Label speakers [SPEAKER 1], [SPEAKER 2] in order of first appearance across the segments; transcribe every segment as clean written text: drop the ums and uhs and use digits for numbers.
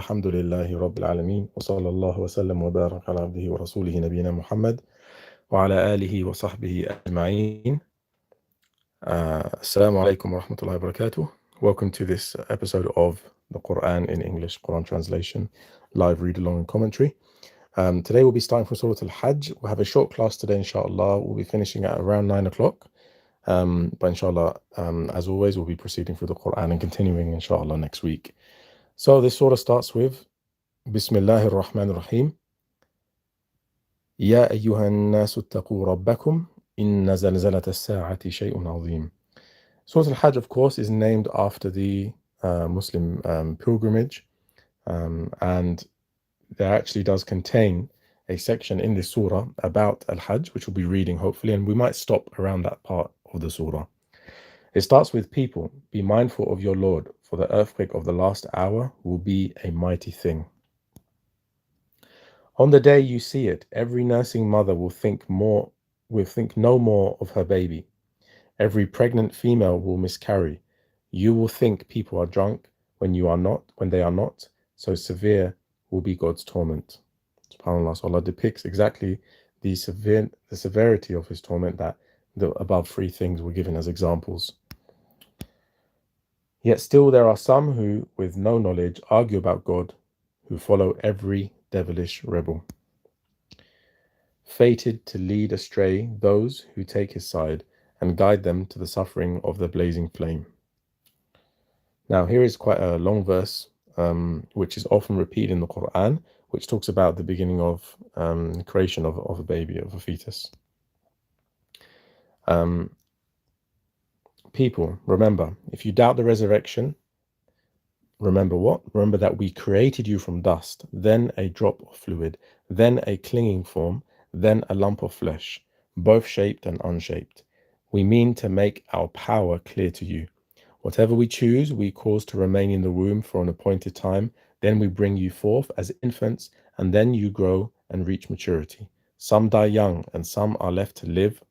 [SPEAKER 1] الحمد لله رب العالمين وصلى الله وسلم وبارك على عبده ورسوله نبينا محمد وعلى آله وصحبه أجمعين. Assalamu alaikum wa rahmatullahi wa barakatuh. Welcome to this episode of the Qur'an in English, Quran translation, live read along and commentary. Today we'll be starting from Surah Al-Hajj. We'll have a short class today, inshallah. We'll be finishing at around 9 o'clock. But inshallah, as always, we'll be proceeding through the Qur'an and continuing, inshallah, next week. So this surah starts with Bismillahir Rahmanir Rahim. Ya ayyuhan nasu attaqu rabbakum inna zalzalata as-sa'ati shay'un 'azim. Surah Al-Hajj, of course, is named after the Muslim pilgrimage, and there actually does contain a section in this surah about Al-Hajj, which we'll be reading hopefully, and we might stop around that part of the surah. It starts with, people, be mindful of your Lord, for the earthquake of the last hour will be a mighty thing. On the day you see it, every nursing mother will think no more of her baby. Every pregnant female will miscarry. You will think people are drunk when they are not. So severe will be God's torment. SubhanAllah. So Allah depicts exactly the severity of his torment, that the above three things were given as examples. Yet still there are some who, with no knowledge, argue about God, who follow every devilish rebel, fated to lead astray those who take his side and guide them to the suffering of the blazing flame. Now here is quite a long verse, which is often repeated in the Qur'an, which talks about the beginning of creation of a baby, of a fetus. People, remember, if you doubt the resurrection, remember what? Remember that we created you from dust, then a drop of fluid, then a clinging form, then a lump of flesh, both shaped and unshaped. We mean to make our power clear to you. Whatever we choose, we cause to remain in the womb for an appointed time. Then we bring you forth as infants, and then you grow and reach maturity. Some die young, and some are left to live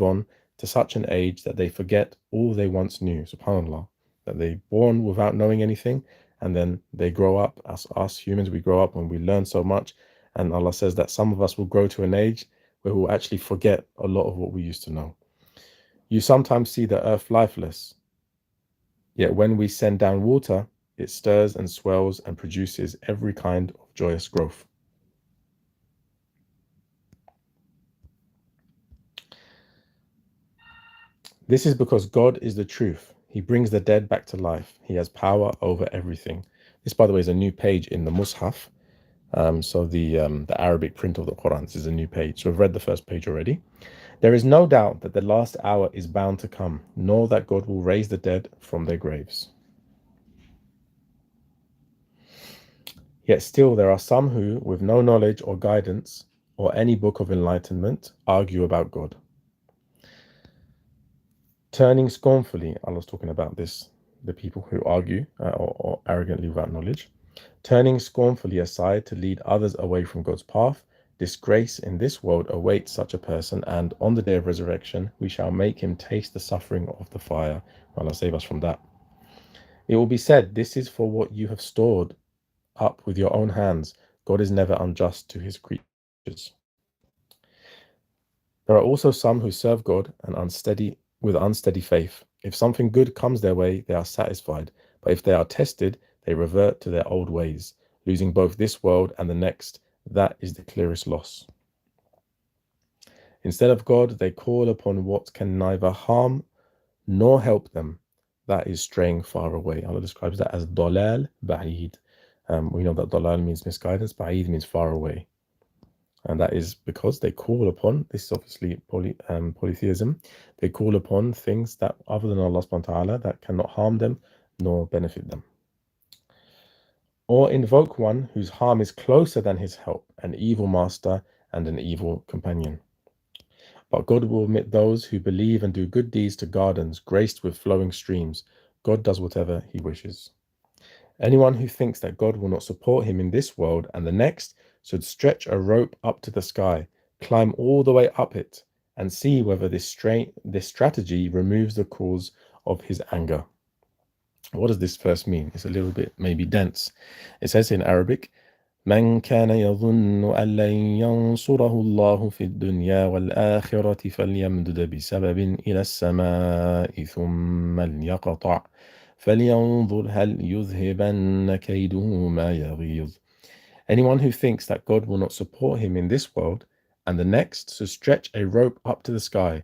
[SPEAKER 1] on to such an age that they forget all they once knew. SubhanAllah. That they're born without knowing anything, and then they grow up. As us humans, we grow up and we learn so much. And Allah says that some of us will grow to an age where we'll actually forget a lot of what we used to know. You sometimes see the earth lifeless, yet when we send down water, it stirs and swells and produces every kind of joyous growth. This is because God is the truth. He brings the dead back to life. He has power over everything. This, by the way, is a new page in the Mus'haf. So the Arabic print of the Quran. This is a new page. So we've read the first page already. There is no doubt that the last hour is bound to come, nor that God will raise the dead from their graves. Yet still there are some who, with no knowledge or guidance or any book of enlightenment, argue about God. Turning scornfully, Allah's talking about this, the people who argue or arrogantly without knowledge. Turning scornfully aside to lead others away from God's path, disgrace in this world awaits such a person, and on the day of resurrection we shall make him taste the suffering of the fire. Allah save us from that. It will be said, this is for what you have stored up with your own hands. God is never unjust to his creatures. There are also some who serve God with unsteady faith. If something good comes their way, they are satisfied, but if they are tested, they revert to their old ways, losing both this world and the next. That is the clearest loss. Instead of God, they call upon what can neither harm nor help them. That is straying far away. Allah describes that as dalal ba'id. We know that dalal means misguidance, ba'id means far away. And that is because they call upon, this is obviously polytheism, they call upon things that other than Allah subhanahu wa ta'ala that cannot harm them nor benefit them. Or invoke one whose harm is closer than his help, an evil master and an evil companion. But God will admit those who believe and do good deeds to gardens graced with flowing streams. God does whatever he wishes. Anyone who thinks that God will not support him in this world and the next should stretch a rope up to the sky, climb all the way up it, and see whether this strategy removes the cause of his anger. What does this verse mean? It's a little bit maybe dense. It says in Arabic, من كان يظن أن لن ينصره الله في الدنيا والآخرة فليمدد بسبب إلى السماء ثم ليقطع فلينظر هل يذهبن كيده ما يغيظ. Anyone who thinks that God will not support him in this world and the next, so stretch a rope up to the sky,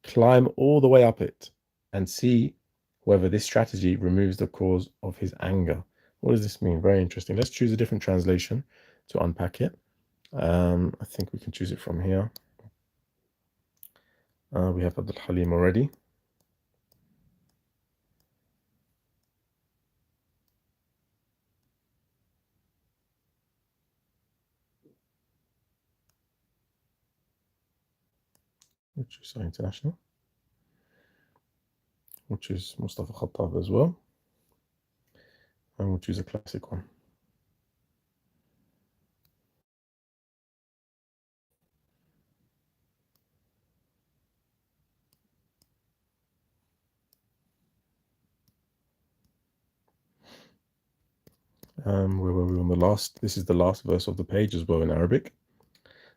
[SPEAKER 1] climb all the way up it, and see whether this strategy removes the cause of his anger. What does this mean? Very interesting. Let's choose a different translation to unpack it. I think we can choose it from here. We have Abdul Halim already. We'll choose Sahih International. We'll choose Mustafa Khattab as well. And we'll choose a classic one. Where were we on the last? This is the last verse of the page as well in Arabic.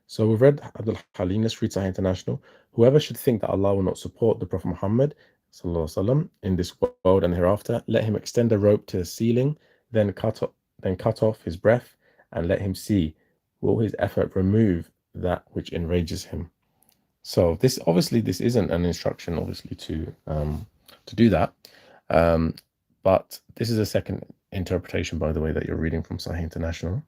[SPEAKER 1] So we've read Abdul Halim. Let's read Sahih International. Whoever should think that Allah will not support the Prophet Muhammad sallallahu in this world and hereafter, let him extend a rope to the ceiling, then cut off his breath, and let him see. Will his effort remove that which enrages him? So this isn't an instruction, obviously, to do that. But this is a second interpretation, by the way, that you're reading from Sahih International.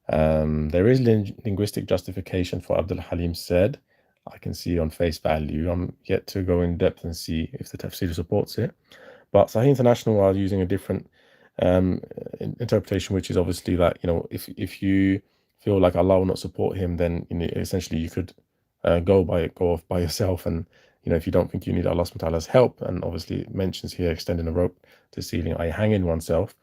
[SPEAKER 1] There is linguistic justification for Abdul Halim said. I can see on face value. I'm yet to go in depth and see if the tafsir supports it. But Sahih International are using a different interpretation, which is obviously that, if you feel like Allah will not support him, then essentially you could go off by yourself, and if you don't think you need Allah subhanahu wa ta'ala's help, and obviously it mentions here extending a rope to the ceiling, I hanging oneself.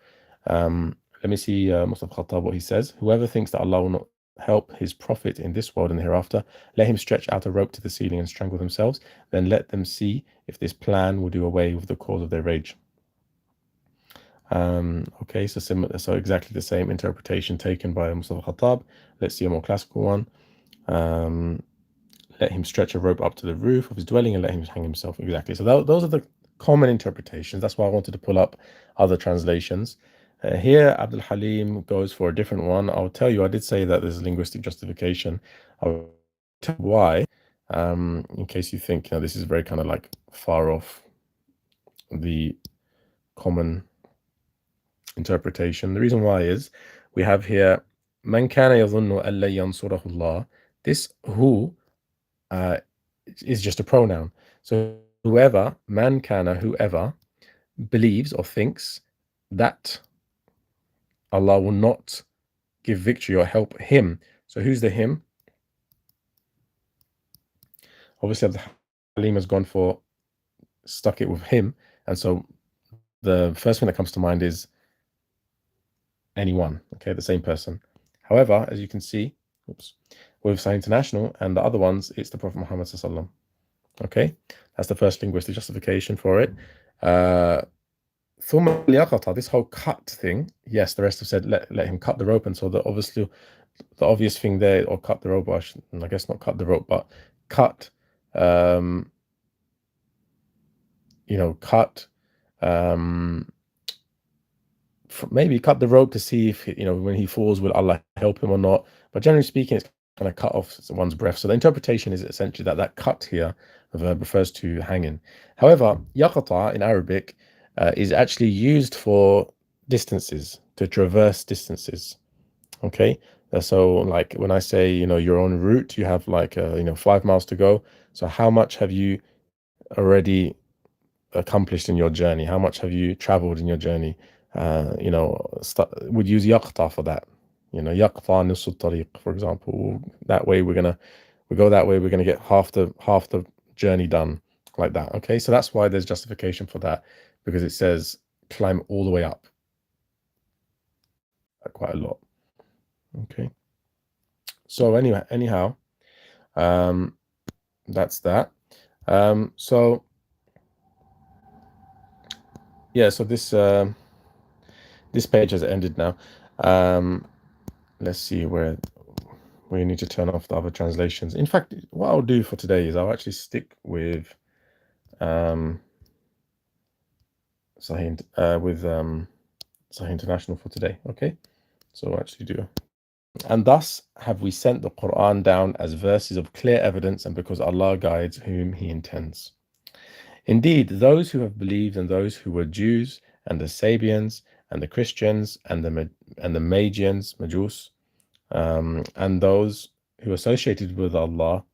[SPEAKER 1] Let me see Mustafa Khattab, what he says. Whoever thinks that Allah will not help his prophet in this world and hereafter, let him stretch out a rope to the ceiling and strangle themselves, then let them see if this plan will do away with the cause of their rage. Okay, so exactly the same interpretation taken by Mustafa Khattab. Let's see a more classical one. Let him stretch a rope up to the roof of his dwelling and let him hang himself. Exactly. So those are the common interpretations. That's why I wanted to pull up other translations. Here, Abdul Halim goes for a different one. I'll tell you, I did say that there's linguistic justification. I'll tell you why, in case you think this is very kind of like far off the common interpretation. The reason why is we have here Man kana yadhunnu alla yansurahu Allah. This who is just a pronoun. So whoever, man kana, whoever believes or thinks that Allah will not give victory or help him. So who's the him? Obviously, Abdul Halim has gone for stuck it with him. And so the first thing that comes to mind is anyone, okay, the same person. However, as you can see, with Sahih International and the other ones, it's the Prophet Muhammad sallallahu. Okay, that's the first linguistic justification for it. This whole cut thing, yes, the rest have said let him cut the rope, and so the obvious thing there, or cut the rope, I guess not cut the rope, but cut, maybe cut the rope to see if when he falls, will Allah help him or not. But generally speaking, it's kind of cut off one's breath. So the interpretation is essentially that cut here, the verb refers to hanging. However, yaqata in Arabic is actually used for distances, to traverse distances. Okay, so like when I say you're on route, you have like 5 miles to go. So how much have you already accomplished in your journey? How much have you traveled in your journey? Would use yaqta for that. Yaqta nisfu tariq, for example. That way we go that way, we're gonna get half the journey done, like that. Okay, so that's why there's justification for that, because it says climb all the way up, quite a lot. Okay, so anyhow, that's that. So Yeah, so this page has ended now. Let's see where we need to turn off the other translations. In fact, what I'll do for today is I'll actually stick with Sahih International for today. Okay, so I'll actually do. And thus have we sent the Qur'an down as verses of clear evidence, and because Allah guides whom He intends. Indeed, those who have believed and those who were Jews and the Sabians and the Christians and the Magians, Majus, and those who associated with Allah,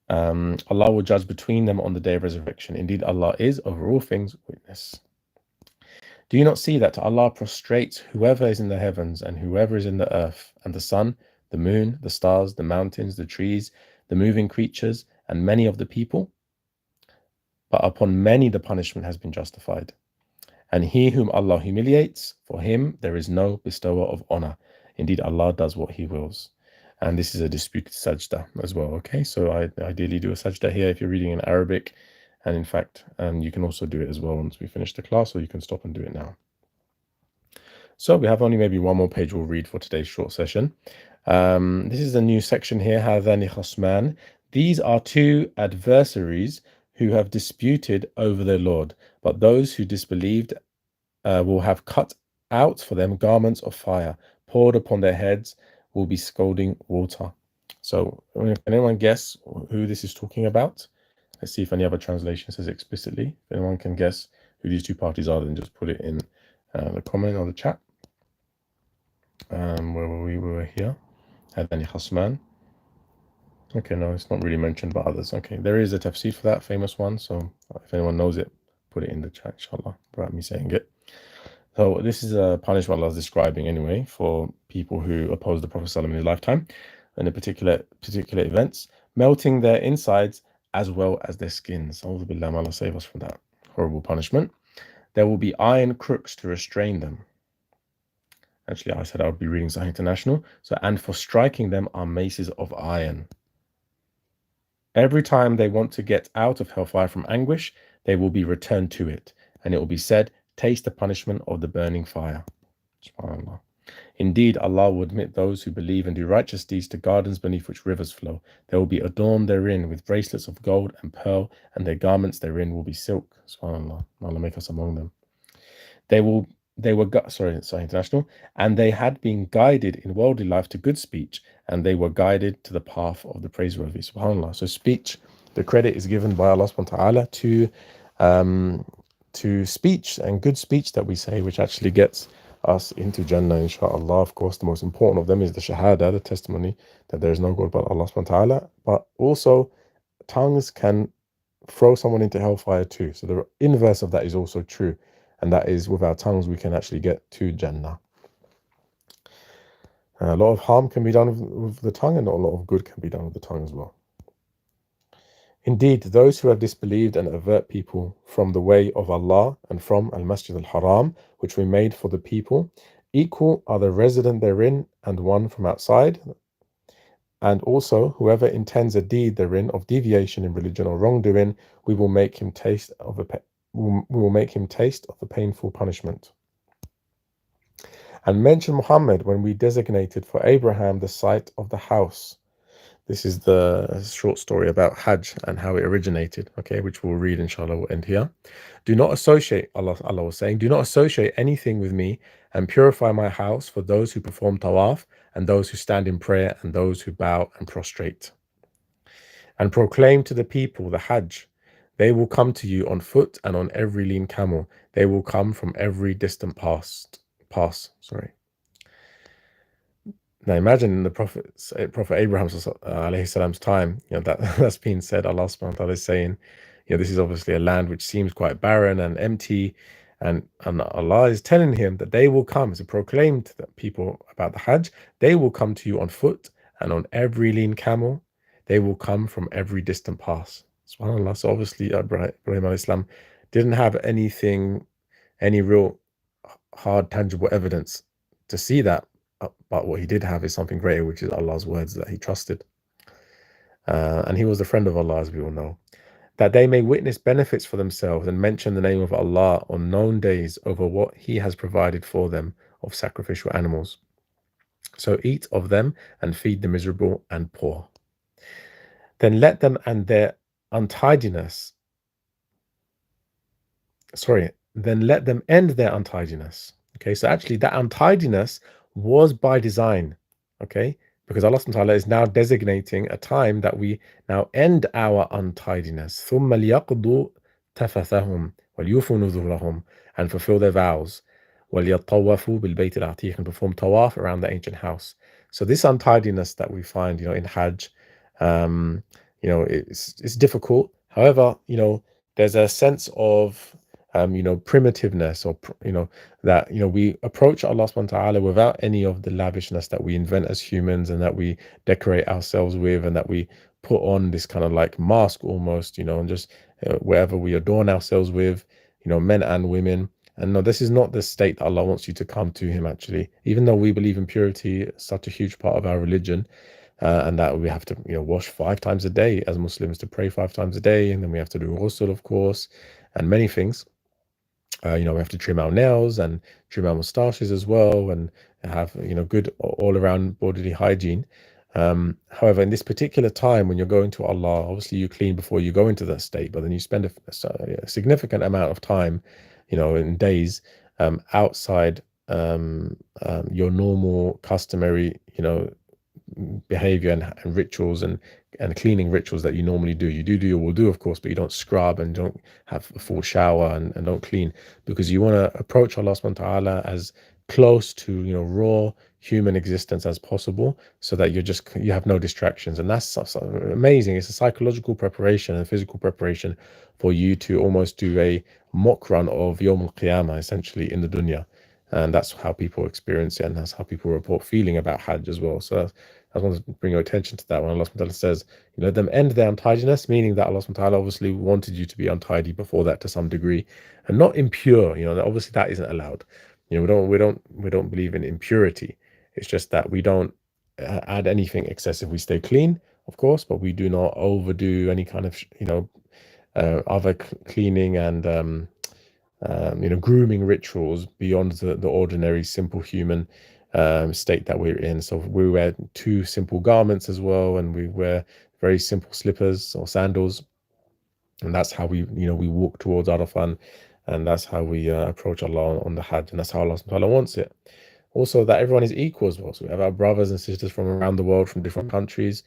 [SPEAKER 1] Allah will judge between them on the day of resurrection. Indeed, Allah is over all things witness. Do you not see that Allah prostrates whoever is in the heavens and whoever is in the earth, and the sun, the moon, the stars, the mountains, the trees, the moving creatures, and many of the people? But upon many the punishment has been justified. And he whom Allah humiliates, for him there is no bestower of honor. Indeed, Allah does what He wills. And this is a disputed sajda as well. Okay, so I ideally do a sajda here if you're reading in Arabic. And in fact, you can also do it as well once we finish the class, or you can stop and do it now. So we have only maybe one more page we'll read for today's short session. This is a new section here, هذان خصمان. These are two adversaries who have disputed over their Lord, but those who disbelieved will have cut out for them garments of fire, poured upon their heads will be scalding water. So can anyone guess who this is talking about? Let's see if any other translation says explicitly. If anyone can guess who these two parties are, then just put it in the comment or the chat. Where were we? We were here. Hadani Khasman. Okay, no, it's not really mentioned by others. Okay, there is a tafsir for that famous one. So if anyone knows it, put it in the chat, inshallah, without me saying it. So this is a punishment Allah is describing anyway for people who oppose the Prophet ﷺ in his lifetime, and in particular events, melting their insides as well as their skins. Billah, Allah save us from that horrible punishment. There will be iron crooks to restrain them. Actually, I said I would be reading Sahih International. So, and for striking them are maces of iron. Every time they want to get out of hellfire from anguish, they will be returned to it, and it will be said, taste the punishment of the burning fire. SubhanAllah. Indeed, Allah will admit those who believe and do righteous deeds to gardens beneath which rivers flow. They will be adorned therein with bracelets of gold and pearl, and their garments therein will be silk. SubhanAllah. Allah make us among them. International, and they had been guided in worldly life to good speech, and they were guided to the path of the praiseworthy. SubhanAllah. So speech, the credit is given by Allah subhanahu wa ta'ala to speech and good speech that we say, which actually gets us into Jannah, inshallah. Of course, the most important of them is the Shahada, the testimony that there is no God but Allah subhanahu wa ta'ala. But also, tongues can throw someone into hellfire too. So the inverse of that is also true. And that is, with our tongues, we can actually get to Jannah. A lot of harm can be done with the tongue, and not a lot of good can be done with the tongue as well. Indeed, those who have disbelieved and avert people from the way of Allah and from Al-Masjid al-Haram, which we made for the people, equal are the resident therein and one from outside. And also, whoever intends a deed therein of deviation in religion or wrongdoing, we will make him taste of the painful punishment. And mention Muhammad when we designated for Abraham the site of the house. This is the short story about Hajj and how it originated, okay, which we'll read, inshallah. We'll end here. Do not associate, Allah was saying, do not associate anything with me, and purify my house for those who perform tawaf, and those who stand in prayer, and those who bow and prostrate. And proclaim to the people the Hajj. They will come to you on foot and on every lean camel. They will come from every distant pass. Now imagine in the Prophet Abraham's alayhi salam's time, that's being said. Allah subhanahu wa ta'ala is saying, this is obviously a land which seems quite barren and empty, and Allah is telling him that they will come. So proclaim to the people about the Hajj. They will come to you on foot and on every lean camel. They will come from every distant pass. SubhanAllah. So obviously Ibrahim alayhi salam didn't have any real hard, tangible evidence to see that. But what he did have is something greater, which is Allah's words that he trusted. And he was the friend of Allah, as we all know. that they may witness benefits for themselves and mention the name of Allah on known days over what He has provided for them of sacrificial animals. So eat of them and feed the miserable and poor. Then let them and their untidiness, then let them end their untidiness. Okay, so actually that untidiness was by design. Okay, because Allah subhanahu wa ta'ala is now designating a time that we now end our untidiness. ثُمَّ لِيَقْضُوا تَفَثَهُمْ وَلْيُوفُوا نُذُورَهُم, and fulfill their vows. وَلْيَطَّوَّفُوا بِالْبَيْتِ الْعَتِيقِ, and perform tawaf around the ancient house. So this untidiness that we find, in Hajj, um, it's difficult. However, there's a sense of primitiveness, or that we approach Allah subhanahu wa ta'ala without any of the lavishness that we invent as humans, and that we decorate ourselves with, and that we put on this kind of like mask almost, and just wherever we adorn ourselves with, men and women. And no, this is not the state that Allah wants you to come to Him, actually. Even though we believe in purity, such a huge part of our religion, and that we have to wash 5 times a day as Muslims, to pray 5 times a day, and then we have to do ghusl, of course, and many things. We have to trim our nails and trim our mustaches as well, and have good all around bodily hygiene. However, in this particular time when you're going to Allah, obviously you clean before you go into that state, but then you spend a significant amount of time, in days, outside your normal customary behavior and rituals and cleaning rituals that you normally do. You do your wudu, of course, but you don't scrub and don't have a full shower and don't clean, because you want to approach Allah subhanahu wa ta'ala as close to raw human existence as possible, so that you have no distractions. And that's amazing. It's a psychological preparation and physical preparation for you to almost do a mock run of Yawm al-Qiyamah, essentially, in the dunya. And that's how people experience it, and that's how people report feeling about Hajj as well. So I just want to bring your attention to that when Allah subhanahu wa ta'ala says, let them end their untidiness, meaning that Allah subhanahu wa ta'ala obviously wanted you to be untidy before that to some degree, and not impure. Obviously that isn't allowed. We don't believe in impurity. It's just that we don't add anything excessive. We stay clean, of course, but we do not overdo any kind of other cleaning and grooming rituals beyond the ordinary simple human state that we're in. So we wear 2 simple garments as well, and we wear very simple slippers or sandals, and that's how we walk towards Arafah, and that's how we approach Allah on the Hajj, and that's how Allah subhanahu wa ta'ala wants it. Also, that everyone is equal as well. So we have our brothers and sisters from around the world, from different countries.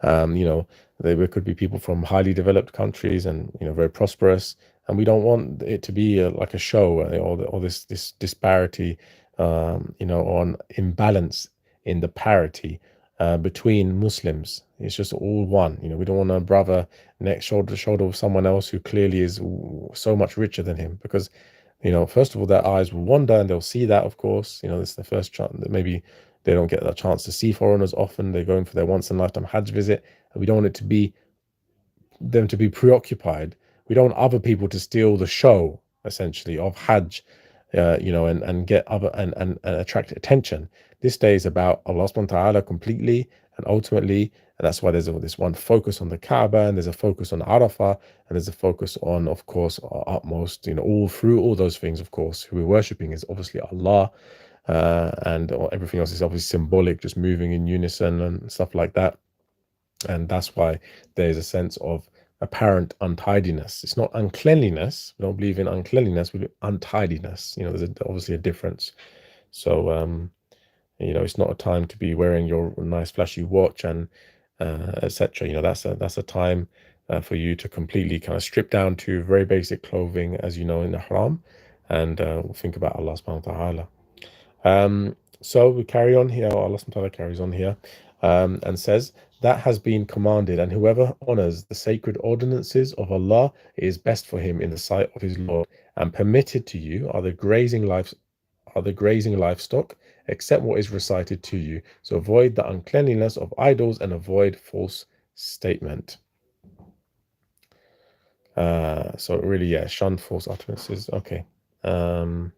[SPEAKER 1] There could be people from highly developed countries and very prosperous, and we don't want it to be like a show, or this disparity, on imbalance in the parity between Muslims. It's just all one. We don't want a brother next shoulder to shoulder with someone else who clearly is so much richer than him, because first of all, their eyes will wander, and they'll see that, of course. This is the first chance that maybe they don't get a chance to see foreigners often. They're going for their once in a lifetime Hajj visit, and we don't want it to be them to be preoccupied. We don't want other people to steal the show, essentially, of Hajj, and get other and attract attention. This day is about Allah subhanahu wa ta'ala completely and ultimately, and that's why there's this one focus on the Kaaba, and there's a focus on Arafah, and there's a focus on, of course, our utmost, all through all those things, of course, who we're worshipping is obviously Allah, and everything else is obviously symbolic, just moving in unison and stuff like that. And that's why there's a sense of apparent untidiness. It's not uncleanliness. We don't believe in uncleanliness, we believe untidiness. There's obviously a difference. So it's not a time to be wearing your nice flashy watch and etc. That's a time for you to completely kind of strip down to very basic clothing, as in the haram, and think about Allah subhanahu wa ta'ala. So we carry on here. Allah subhanahu wa ta'ala carries on here, and says, that has been commanded, and whoever honors the sacred ordinances of Allah, it is best for him in the sight of his Lord. And permitted to you are the grazing livestock, except what is recited to you. So avoid the uncleanliness of idols and avoid false statement. So really, shun false utterances. Okay. Right.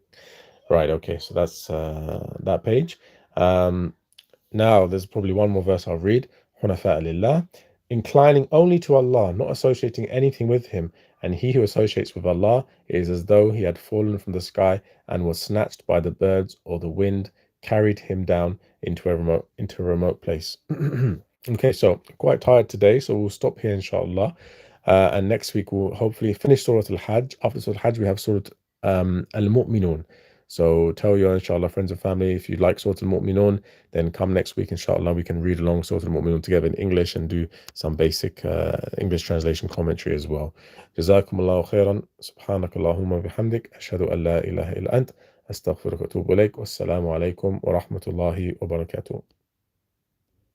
[SPEAKER 1] Okay. So that's that page. Now there's probably one more verse I'll read. حُنَفَاءَ لِلَّهِ inclining only to Allah, not associating anything with him. And he who associates with Allah is as though he had fallen from the sky and was snatched by the birds, or the wind carried him down into a remote place. Okay, so quite tired today, so we'll stop here inshallah. And next week we'll hopefully finish Surah Al-Hajj. After Surah Al-Hajj, we have Surah Al-Mu'minun. So tell your inshallah friends and family, if you like Surah Al-Mu'minun, then come next week inshallah. We can read along Surah Al-Mu'minun together in English and do some basic English translation commentary as well. Jazakumullahu khairan. Subhanakallahumma bihamdik. Ashhadu an la ilaha illa ant. Astaghfiruka wa atubu ilaik. Wassalamu alaikum wa rahmatullahi wa barakatuh.